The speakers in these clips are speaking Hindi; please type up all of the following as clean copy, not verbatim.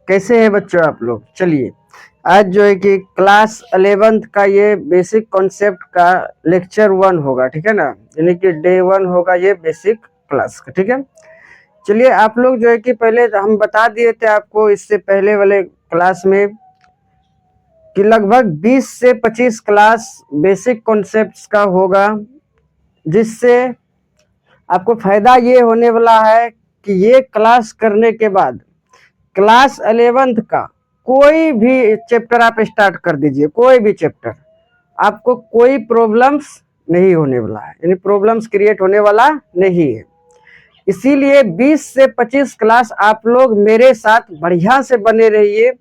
कैसे हैं बच्चों आप लोग। चलिए आज जो है कि क्लास 11th का ये बेसिक कॉन्सेप्ट का लेक्चर 1 होगा, ठीक है ना। यानी कि डे 1 होगा ये बेसिक क्लास का, ठीक है। चलिए आप लोग जो है कि पहले हम बता दिए थे आपको इससे पहले वाले क्लास में कि लगभग 20 से 25 क्लास बेसिक कॉन्सेप्ट्स का होगा, जिससे आपको फायदा ये होने वाला है कि ये क्लास करने के बाद क्लास 11th का कोई भी चैप्टर आप स्टार्ट कर दीजिए, कोई भी चैप्टर, आपको कोई प्रॉब्लम्स नहीं होने वाला है, यानी प्रॉब्लम्स क्रिएट होने वाला नहीं है। इसीलिए 20 से 25 क्लास आप लोग मेरे साथ बढ़िया से बने रहिए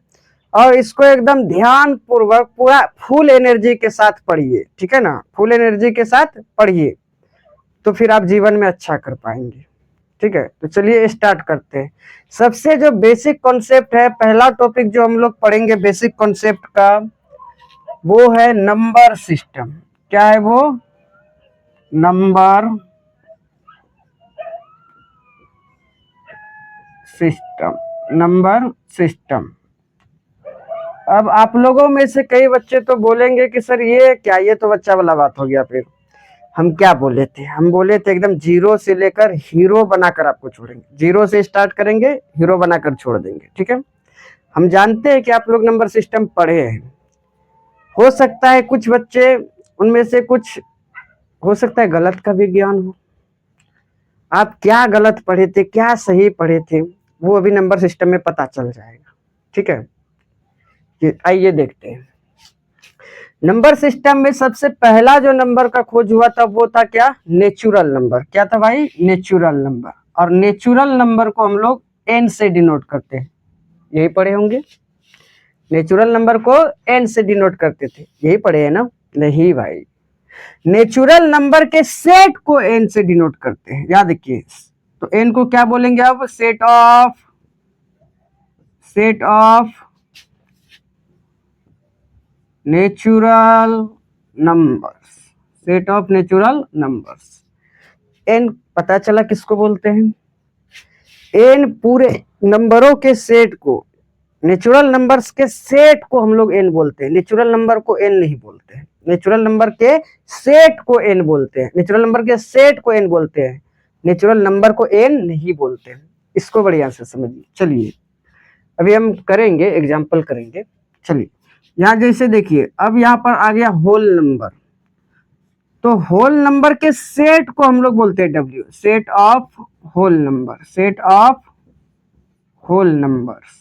और इसको एकदम ध्यान पूर्वक पूरा फुल एनर्जी के साथ पढ़िए, ठीक है ना। फुल एनर्जी के साथ पढ़िए तो फिर आप जीवन में अच्छा कर पाएंगे, ठीक है। तो चलिए स्टार्ट करते हैं। सबसे जो बेसिक कॉन्सेप्ट है, पहला टॉपिक जो हम लोग पढ़ेंगे बेसिक कॉन्सेप्ट का, वो है नंबर सिस्टम। क्या है वो? Number system. Number system. अब आप लोगों में से कई बच्चे तो बोलेंगे कि सर ये क्या, ये तो बच्चा वाला बात हो गया। फिर हम क्या बोले थे? हम बोले थे एकदम जीरो से लेकर हीरो बनाकर आपको छोड़ेंगे। जीरो से स्टार्ट करेंगे, हीरो बनाकर छोड़ देंगे, ठीक है। हम जानते हैं कि आप लोग नंबर सिस्टम पढ़े हैं। हो सकता है कुछ बच्चे उनमें से कुछ, हो सकता है गलत का भी ज्ञान हो। आप क्या गलत पढ़े थे, क्या सही पढ़े थे, वो अभी नंबर सिस्टम में पता चल जाएगा, ठीक है। आइए देखते हैं। नंबर सिस्टम में सबसे पहला जो नंबर का खोज हुआ था वो था क्या? Natural number. क्या था भाई? Natural number. और नेचुरल नंबर को हम लोग एन से डिनोट करते हैं, यही पढ़े होंगे। नेचुरल नंबर को एन से डिनोट करते थे, यही पढ़े है ना? नहीं भाई, नेचुरल नंबर के सेट को एन से डिनोट करते हैं, याद रखिए। तो एन को क्या बोलेंगे अब? Set of natural numbers. Set of natural numbers. N पता चला किसको बोलते हैं? एन पूरे नंबरों के सेट को, नेचुरल नंबर्स के सेट को हम लोग एन बोलते हैं। नेचुरल नंबर को एन नहीं बोलते हैं, नेचुरल नंबर के सेट को एन बोलते हैं। नेचुरल नंबर के सेट को एन बोलते हैं, नेचुरल नंबर को एन नहीं बोलते हैं। इसको बढ़िया से समझिए। चलिए अभी हम करेंगे, एग्जाम्पल करेंगे। चलिए यहाँ जैसे देखिए, अब यहाँ पर आ गया होल नंबर। तो होल नंबर के सेट को हम लोग बोलते हैं W. Set of whole number. Set of whole numbers.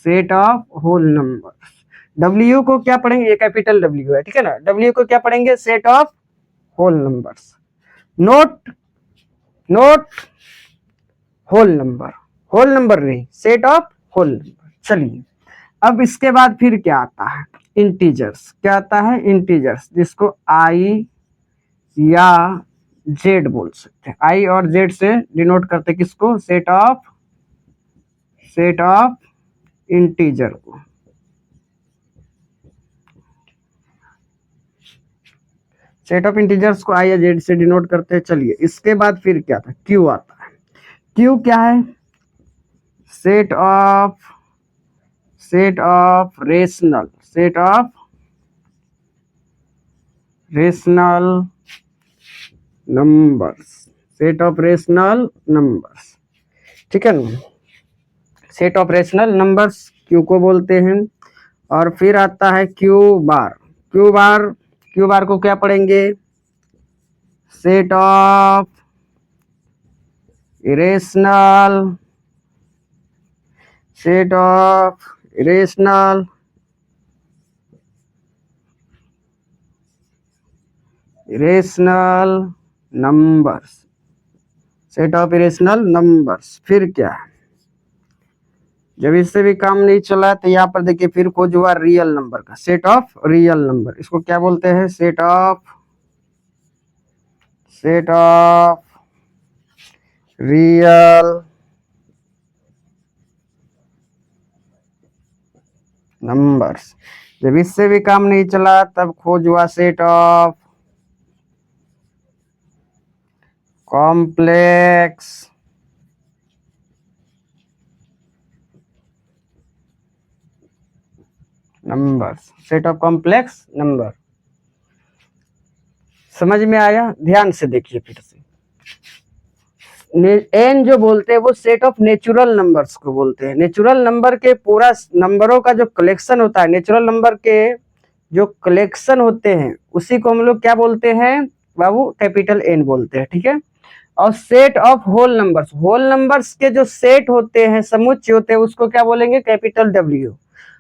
Set of whole numbers. W को क्या पढ़ेंगे? ये कैपिटल डब्ल्यू है, ठीक है ना। डब्ल्यू को क्या पढ़ेंगे? Set of whole numbers. Not not whole number, whole number नहीं, सेट ऑफ होल नंबर। चलिए अब इसके बाद फिर क्या आता है? इंटीजर्स। क्या आता है? इंटीजर्स, जिसको आई या जेड बोल सकते हैं। आई और जेड से डिनोट करते हैं किसको? सेट ऑफ इंटीजर को। सेट ऑफ इंटीजर्स को आई या जेड से डिनोट करते हैं। चलिए इसके बाद फिर क्या था? क्यू आता है। क्यू क्या है? Set of rational. Set of rational numbers. Set of rational numbers, ठीक है ना। Set of rational numbers Q को बोलते हैं। और फिर आता है क्यू बार। क्यू बार, क्यू बार को क्या पढ़ेंगे? Set of irrational, set of irrational irrational numbers. Set of irrational numbers. फिर क्या है? जब इससे भी काम नहीं चला तो यहाँ पर देखिए फिर खोज हुआ रियल नंबर का। सेट ऑफ रियल नंबर, इसको क्या बोलते हैं? Set of real numbers. जब इससे भी काम नहीं चला तब खोज हुआ set of complex numbers, set of complex number. समझ में आया? ध्यान से देखिए फिर से। एन जो बोलते हैं वो सेट ऑफ नेचुरल नंबर्स को बोलते हैं। नेचुरल नंबर के पूरा नंबरों का जो कलेक्शन होता है, नेचुरल नंबर के जो कलेक्शन होते हैं उसी को हम लोग क्या बोलते हैं बाबू? कैपिटल एन बोलते हैं, ठीक है। और सेट ऑफ होल नंबर्स के जो सेट होते हैं, समुच्चय होते हैं, उसको क्या बोलेंगे? Capital W.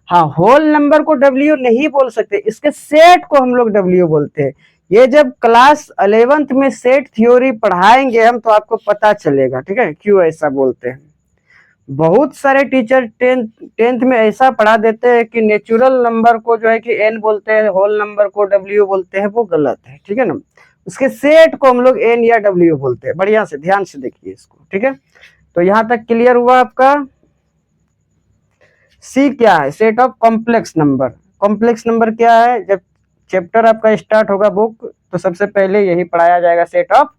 हाँ, होल नंबर को डब्ल्यू नहीं बोल सकते, इसके सेट को हम लोग डब्ल्यू बोलते हैं। ये जब क्लास 11th में सेट थ्योरी पढ़ाएंगे हम तो आपको पता चलेगा, ठीक है, क्यों ऐसा बोलते हैं। बहुत सारे टीचर टेंथ में ऐसा पढ़ा देते हैं कि नेचुरल नंबर को जो है कि एन बोलते हैं, होल नंबर को डब्ल्यू बोलते हैं, वो गलत है, ठीक है ना। उसके सेट को हम लोग एन या डब्ल्यू बोलते हैं। बढ़िया से ध्यान से देखिए इसको, ठीक है। तो यहां तक क्लियर हुआ आपका? सी क्या है? Set of complex number. Complex number क्या है? जब चैप्टर आपका स्टार्ट होगा बुक तो सबसे पहले यही पढ़ाया जाएगा, सेट ऑफ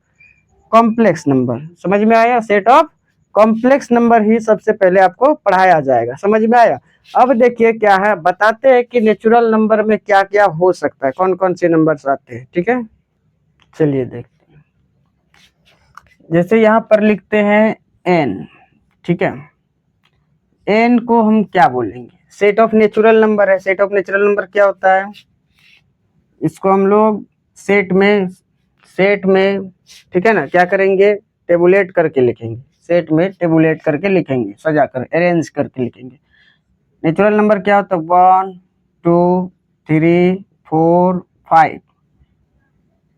कॉम्प्लेक्स नंबर। समझ में आया? सेट ऑफ कॉम्प्लेक्स नंबर ही सबसे पहले आपको पढ़ाया जाएगा। समझ में आया? अब देखिए क्या है, बताते हैं कि नेचुरल नंबर में क्या क्या हो सकता है, कौन कौन से नंबर्स आते हैं, ठीक है। चलिए देखते हैं। जैसे यहाँ पर लिखते हैं एन, ठीक है। एन को हम क्या बोलेंगे? सेट ऑफ नेचुरल नंबर है। सेट ऑफ नेचुरल नंबर क्या होता है? इसको हम लोग सेट में ठीक है ना, क्या करेंगे? टेबुलेट करके लिखेंगे। सेट में टेबुलेट करके लिखेंगे, सजा कर, अरेंज करके लिखेंगे। नेचुरल नंबर क्या होता है? 1 2 3 4 5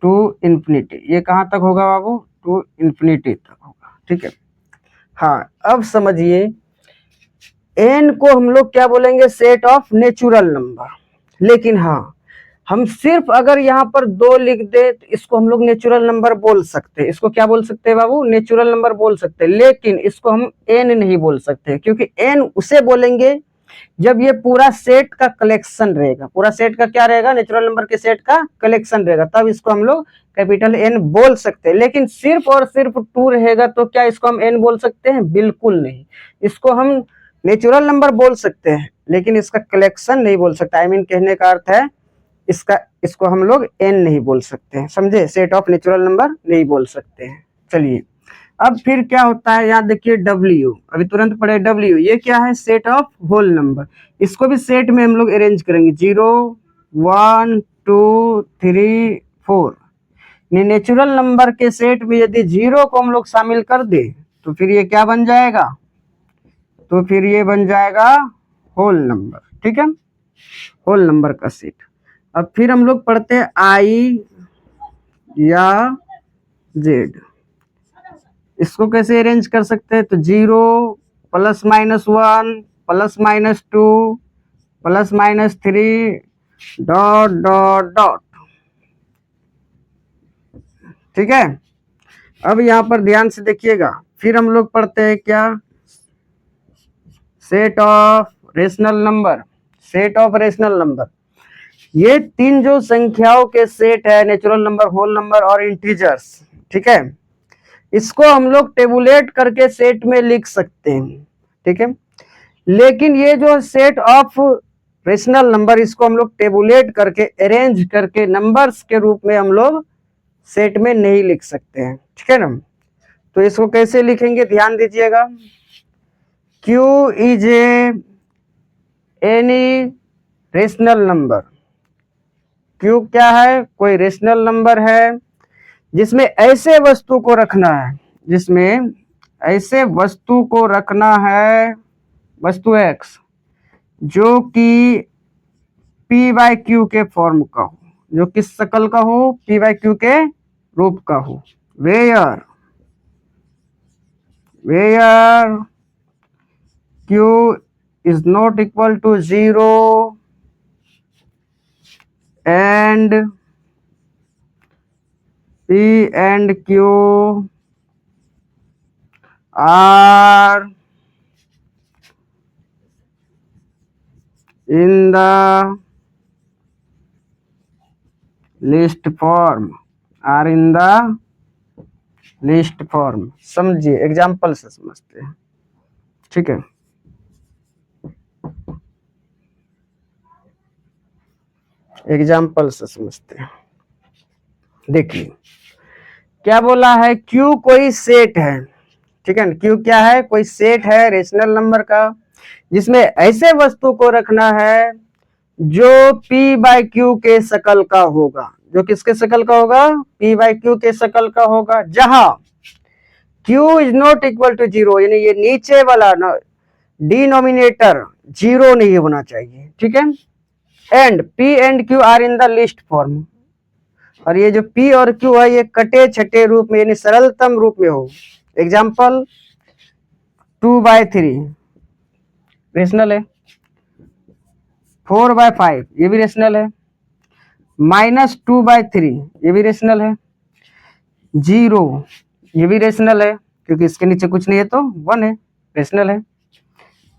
टू इंफिनिटी। ये कहाँ तक होगा बाबू? टू इंफिनिटी तक होगा, ठीक है। हाँ, अब समझिए एन को हम लोग क्या बोलेंगे? Set of natural number. लेकिन हाँ, हम सिर्फ अगर यहाँ पर 2 लिख दे तो इसको हम लोग नेचुरल नंबर बोल सकते हैं। इसको क्या बोल सकते हैं बाबू? नेचुरल नंबर बोल सकते हैं। लेकिन इसको हम एन नहीं बोल सकते, क्योंकि एन उसे बोलेंगे जब ये पूरा सेट का कलेक्शन रहेगा। पूरा सेट का क्या रहेगा? नेचुरल नंबर के सेट का कलेक्शन रहेगा, तब इसको हम लोग कैपिटल एन बोल सकते हैं। लेकिन सिर्फ और सिर्फ 2 रहेगा तो क्या इसको हम एन बोल सकते हैं? बिल्कुल नहीं। इसको हम नेचुरल नंबर बोल सकते हैं लेकिन इसका कलेक्शन नहीं बोल सकता। आई मीन कहने का अर्थ है इसको हम लोग एन नहीं बोल सकते हैं, समझे? सेट ऑफ नेचुरल नंबर नहीं बोल सकते हैं। चलिए अब फिर क्या होता है, यहाँ देखिए डब्ल्यू, अभी तुरंत पढ़े डब्ल्यू। ये क्या है? Set of whole number. इसको भी सेट में हम लोग अरेंज करेंगे, 0 1 2 3 4। नेचुरल नंबर के सेट में यदि 0 को हम लोग शामिल कर दे तो फिर ये क्या बन जाएगा? तो फिर ये बन जाएगा होल नंबर, ठीक है, होल नंबर का सेट। अब फिर हम लोग पढ़ते हैं आई या जेड। इसको कैसे अरेंज कर सकते हैं? तो 0 +-1 +-2 +-3 डॉट डॉट डॉट, ठीक है। अब यहाँ पर ध्यान से देखिएगा, फिर हम लोग पढ़ते हैं क्या? Set of rational number. Set of rational number, ये 3 जो संख्याओं के सेट है, नेचुरल नंबर, होल नंबर और इंटीजर्स, ठीक है, इसको हम लोग टेबुलेट करके सेट में लिख सकते हैं, ठीक है। लेकिन ये जो सेट ऑफ रेशनल नंबर, इसको हम लोग टेबुलेट करके अरेंज करके नंबर्स के रूप में हम लोग सेट में नहीं लिख सकते हैं, ठीक है ना। तो इसको कैसे लिखेंगे? ध्यान दीजिएगा। Q is any rational number. Q क्या है? कोई रेशनल नंबर है जिसमें ऐसे वस्तु को रखना है, जिसमें ऐसे वस्तु को रखना है, वस्तु x, जो कि p/q के फॉर्म का हो, जो किस शकल का हो? p/q के रूप का हो। Where q is not equal to 0 and p and q are in the list form, are in the list form. समझिए, एग्जाम्पल से समझते हैं, ठीक है। एग्जाम्पल से समझते हैं। देखिए क्या बोला है, क्यू कोई सेट है, ठीक है ना, क्यू क्या है, कोई सेट है रेशनल नंबर का, जिसमें ऐसे वस्तु को रखना है जो p बाई क्यू के शकल का होगा, जो किसके शकल का होगा, p बाई क्यू के शकल का होगा, जहां q is not equal to zero, यानी ये नीचे वाला डिनोमिनेटर जीरो नहीं होना चाहिए, ठीक है, and p and q are in the list form, और ये जो p और q है ये कटे छठे रूप में यानी सरलतम रूप में हो। एग्जाम्पल 2/3 रेशनल है, 4/5 ये भी रेशनल है, -2/3 ये भी रेशनल है, 0 ये भी रेशनल है, क्योंकि इसके नीचे कुछ नहीं है तो 1 है, रेशनल है,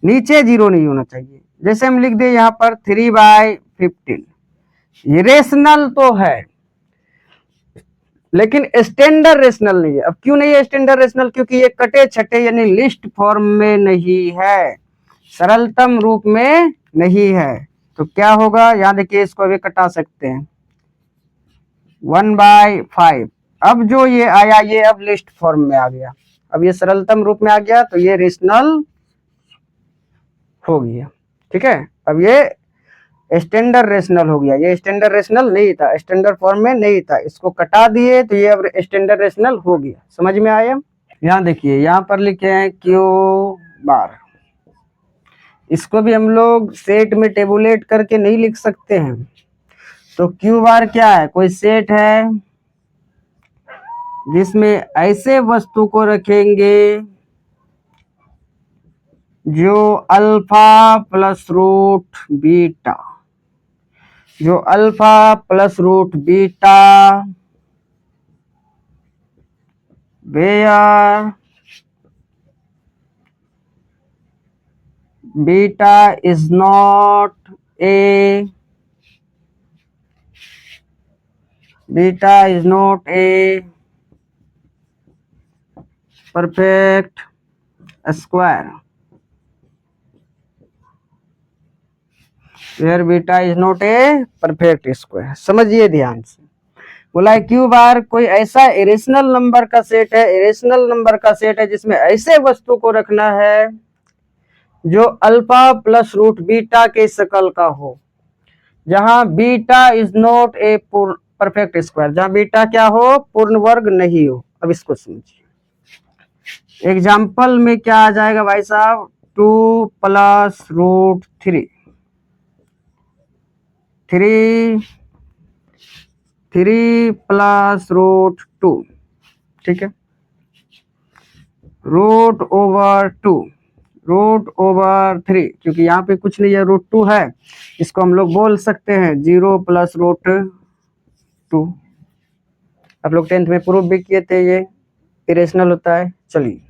नीचे 0 नहीं होना चाहिए। जैसे हम लिख दे यहाँ पर 3/15, ये रेशनल तो है लेकिन स्टैंडर्ड रेशनल नहीं है। अब क्यों नहीं है स्टैंडर्ड रेशनल, क्योंकि ये कटे छठे यानी लिस्ट फॉर्म में नहीं है, सरलतम रूप में नहीं है, तो क्या होगा, यहाँ देखिए इसको अभी कटा सकते हैं 1/5। अब जो ये आया ये अब लिस्ट फॉर्म में आ गया, अब ये सरलतम रूप में आ गया तो ये रेशनल हो गया, ठीक है। अब ये स्टैंडर्ड रेशनल हो गया, ये स्टैंडर्ड रेशनल नहीं था, स्टैंडर्ड फॉर्म में नहीं था, इसको कटा दिए तो ये अब स्टैंडर्ड रेशनल हो गया। समझ में आया। यहाँ देखिए यहाँ पर लिखे हैं क्यू बार, इसको भी हम लोग सेट में टेबुलेट करके नहीं लिख सकते हैं। तो क्यू बार क्या है, कोई सेट है जिसमें ऐसे वस्तु को रखेंगे जो अल्फा प्लस रूट बीटा, जो alpha plus root beta where beta is not a perfect square, where beta is not a perfect square. समझिए ध्यान से, बोला है क्यू बार कोई ऐसा इरेशनल नंबर का सेट है, इरेशनल नंबर का सेट है जिसमें ऐसे वस्तु को रखना है जो अल्फा प्लस रूट बीटा के शकल का हो, जहां beta is not a perfect square, जहां बीटा क्या हो, पूर्ण वर्ग नहीं हो। अब इसको समझिए, एग्जाम्पल में क्या आ जाएगा भाई साहब, 2 प्लस रूट 3 प्लस रूट 2, ठीक है, रूट ओवर 3, क्योंकि यहाँ पे कुछ नहीं है, √2 है, इसको हम लोग बोल सकते हैं 0 प्लस √2। आप लोग 10th में प्रूफ भी किए थे ये इरेशनल होता है। चलिए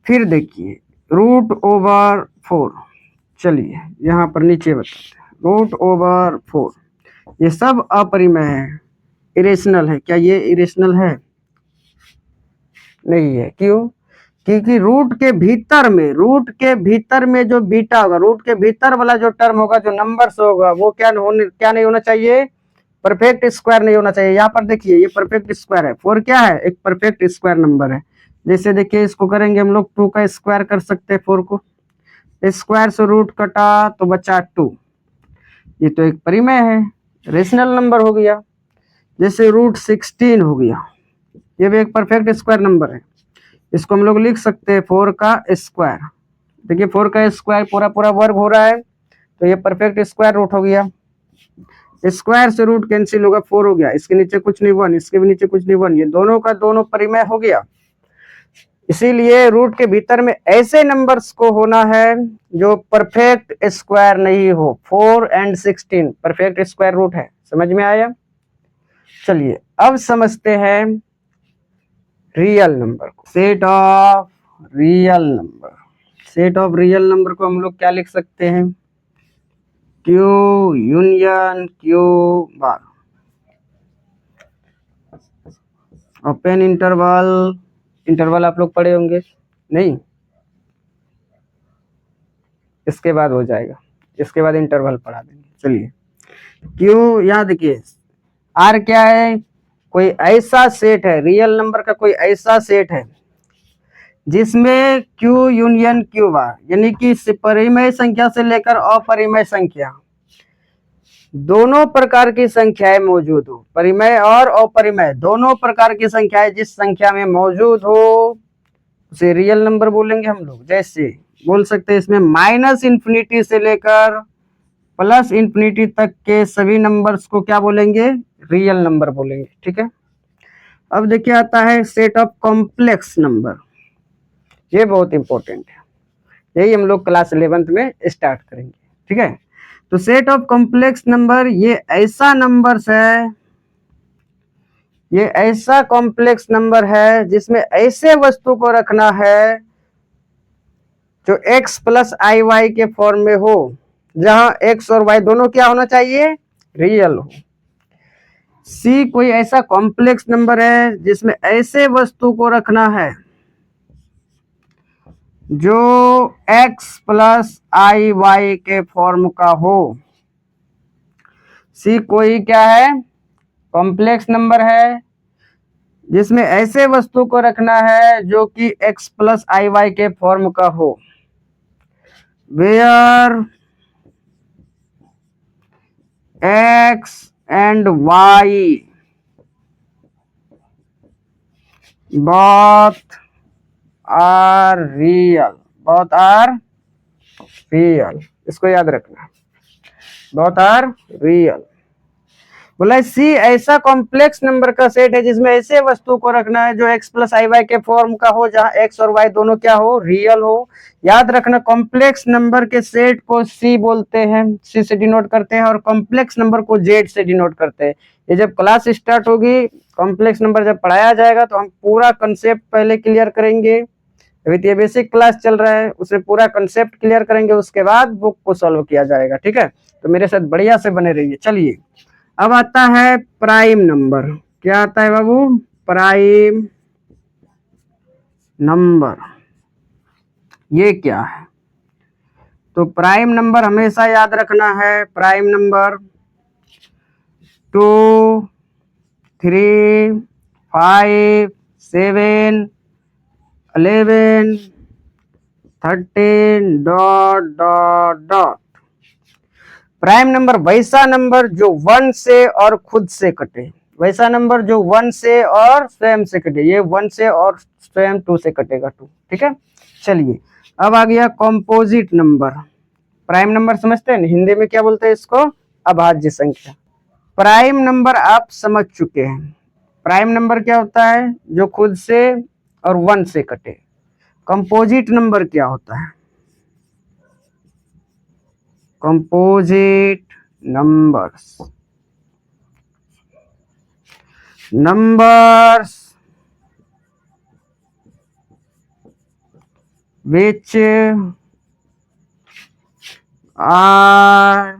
फिर देखिए √4, चलिए यहाँ पर नीचे बताते हैं, √4 ये सब अपरिमेय है, इरेशनल है। क्या ये इरेशनल है? नहीं है। क्यों? क्योंकि रूट के भीतर में जो बीटा होगा, रूट के भीतर वाला जो टर्म होगा, जो नंबर्स होगा, वो क्या नहीं होना चाहिए, परफेक्ट स्क्वायर नहीं होना चाहिए। यहाँ पर देखिए ये परफेक्ट स्क्वायर है, 4 क्या है, एक परफेक्ट स्क्वायर नंबर है। जैसे देखिए इसको करेंगे हम लोग, 2 का स्क्वायर कर सकते हैं, 4 को स्क्वायर से रूट कटा तो बचा 2, ये तो एक परिमेय है, रेशनल नंबर हो गया। जैसे √16 हो गया, ये भी एक परफेक्ट स्क्वायर नंबर है, इसको हम लोग लिख सकते हैं 4 का स्क्वायर। देखिए 4 का स्क्वायर पूरा वर्ग हो रहा है, तो ये परफेक्ट स्क्वायर रूट हो गया। स्क्वायर से रूट कैंसिल होगा, 4 हो गया, इसके नीचे कुछ नहीं 1, इसके भी नीचे कुछ नहीं 1, ये दोनों का दोनों परिमेय हो गया। इसीलिए रूट के भीतर में ऐसे नंबर्स को होना है जो परफेक्ट स्क्वायर नहीं हो। 4 और 16 परफेक्ट स्क्वायर रूट है। समझ में आया? चलिए अब समझते हैं रियल नंबर को, set of real number. Set of real number को हम लोग क्या लिख सकते हैं, Q union Q bar, open interval आप लोग पढ़े होंगे नहीं, इसके बाद हो जाएगा, इसके बाद इंटरवल पढ़ा देंगे। चलिए क्यू, यहाँ देखिए आर क्या है, कोई ऐसा सेट है, रियल नंबर का कोई ऐसा सेट है जिसमें क्यू यूनियन क्यू बार, यानी कि परिमेय संख्या से लेकर अपरिमेय संख्या दोनों प्रकार की संख्याएं मौजूद हो, परिमेय और अपरिमेय दोनों प्रकार की संख्याएं जिस संख्या में मौजूद हो उसे रियल नंबर बोलेंगे हम लोग। जैसे बोल सकते हैं इसमें माइनस इंफिनिटी से लेकर प्लस इंफिनिटी तक के सभी नंबर्स को क्या बोलेंगे, रियल नंबर बोलेंगे। ठीक है, अब देखिए आता है सेट ऑफ कॉम्प्लेक्स नंबर, ये बहुत इंपॉर्टेंट है, यही हम लोग क्लास 11th में स्टार्ट करेंगे। ठीक है, तो सेट ऑफ कॉम्प्लेक्स नंबर ये ऐसा नंबर्स है, ये ऐसा कॉम्प्लेक्स नंबर है जिसमें ऐसे वस्तु को रखना है जो x प्लस आई वाई के फॉर्म में हो, जहां x और y दोनों क्या होना चाहिए, रियल हो। सी कोई ऐसा कॉम्प्लेक्स नंबर है जिसमें ऐसे वस्तु को रखना है जो x प्लस आई वाई के फॉर्म का हो। सी कोई क्या है, कॉम्प्लेक्स नंबर है जिसमें ऐसे वस्तु को रखना है जो कि x प्लस आई वाई के फॉर्म का हो, where x and y both are real, both are real, इसको याद रखना, both are real। बोला सी ऐसा कॉम्प्लेक्स नंबर का सेट है जिसमें ऐसे वस्तु को रखना है जो x प्लस आई वाई के फॉर्म का हो, जहां x और y दोनों क्या हो, रियल हो। याद रखना कॉम्प्लेक्स नंबर के सेट को सी बोलते हैं, सी से डिनोट करते हैं, और कॉम्प्लेक्स नंबर को जेड से डिनोट करते हैं। ये जब क्लास स्टार्ट होगी, कॉम्प्लेक्स नंबर जब पढ़ाया जाएगा तो हम पूरा कंसेप्ट पहले क्लियर करेंगे। अभी तो ये बेसिक क्लास चल रहा है, उसमें पूरा कंसेप्ट क्लियर करेंगे, उसके बाद बुक को सॉल्व किया जाएगा। ठीक है, तो मेरे साथ बढ़िया से बने रहिए। चलिए अब आता है प्राइम नंबर। क्या आता है बाबू, प्राइम नंबर, ये क्या है? तो प्राइम नंबर हमेशा याद रखना है, prime number 2, 3, 5, 7, 11, 13 dot dot dot. Prime number वैसा नंबर जो 1 से और खुद से कटे, वैसा नंबर जो 1 से और स्वयं से कटे, ये 1 से और स्वयं 2 से कटेगा 2। ठीक है, चलिए अब आ गया कॉम्पोजिट नंबर। प्राइम नंबर समझते हैं, हिंदी में क्या बोलते हैं इसको, अभाज्य संख्या। प्राइम नंबर आप समझ चुके हैं, प्राइम नंबर क्या होता है, जो खुद से और 1 से कटे। कंपोजिट नंबर क्या होता है, composite numbers, numbers which are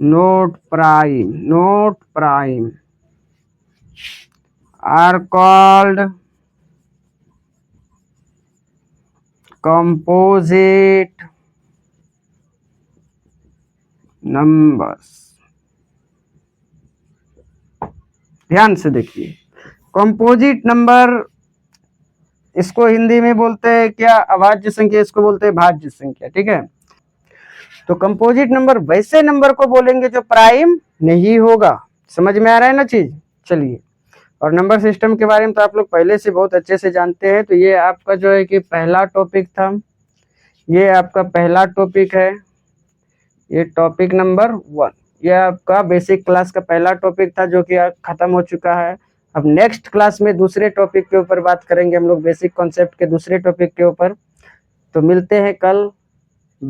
not prime are called composite numbers। ध्यान से देखिए, कंपोजिट नंबर इसको हिंदी में बोलते हैं क्या, अभाज्य संख्या, इसको बोलते हैं भाज्य संख्या। ठीक है, तो कंपोजिट नंबर वैसे नंबर को बोलेंगे जो प्राइम नहीं होगा। समझ में आ रहा है ना चीज। चलिए, और नंबर सिस्टम के बारे में तो आप लोग पहले से बहुत अच्छे से जानते हैं। तो ये आपका जो है कि पहला टॉपिक था, ये आपका पहला टॉपिक है, ये टॉपिक नंबर 1, ये आपका बेसिक क्लास का पहला टॉपिक था जो कि खत्म हो चुका है। अब नेक्स्ट क्लास में दूसरे टॉपिक के ऊपर बात करेंगे हम लोग, बेसिक कॉन्सेप्ट के दूसरे टॉपिक के ऊपर। तो मिलते हैं कल